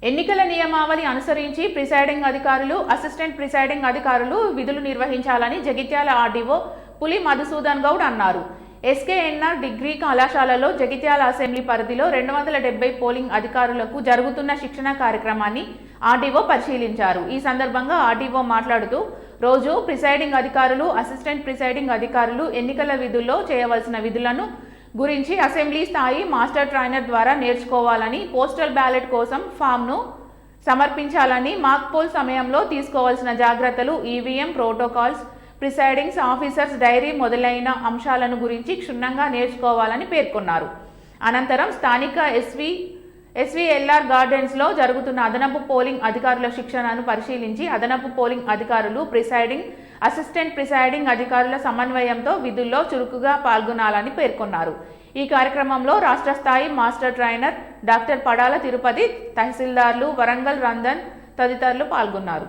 ఎన్నికల నియమావళి అనుసరించి ప్రిసైడింగ్ అధికారులు, అసిస్టెంట్ ప్రిసైడింగ్ అధికారులు విధులు నిర్వహించాలని జగిత్యాల ఆర్డీఓ పులి మధుసూదన్ గౌడ్ అన్నారు. ఎస్కేఎన్ఆర్ డిగ్రీ కళాశాలలో జగిత్యాల అసెంబ్లీ పరిధిలో 270 పోలింగ్ అధికారులకు జరుగుతున్న శిక్షణ కార్యక్రమాన్ని ఆర్డీఓ పరిశీలించారు. ఈ సందర్భంగా ఆర్డీఓ మాట్లాడుతూ, రోజు ప్రిసైడింగ్ అధికారులు, అసిస్టెంట్ ప్రిసైడింగ్ అధికారులు ఎన్నికల విధుల్లో చేయవలసిన విధులను గురించి అసెంబ్లీ స్థాయి మాస్టర్ ట్రైనర్ ద్వారా నేర్చుకోవాలని, పోస్టల్ బ్యాలెట్ కోసం ఫామ్ను సమర్పించాలని, మాక్ పోల్ సమయంలో తీసుకోవాల్సిన జాగ్రత్తలు, EVM protocols, presiding officers diary మొదలైన అంశాలను గురించి క్షుణ్ణంగా నేర్చుకోవాలని పేర్కొన్నారు. అనంతరం స్థానిక ఎస్వీఎల్ఆర్ గార్డెన్స్లో జరుగుతున్న అదనపు పోలింగ్ అధికారుల శిక్షణను పరిశీలించి అదనపు పోలింగ్ అధికారులు, ప్రిసైడింగ్, అసిస్టెంట్ ప్రిసైడింగ్ అధికారుల సమన్వయంతో విధుల్లో చురుకుగా పాల్గొనాలని పేర్కొన్నారు. ఈ కార్యక్రమంలో రాష్ట్ర స్థాయి master trainer doctor Padala Tirupati, తహసీల్దార్లు వరంగల్ రందన్ తదితరులు పాల్గొన్నారు.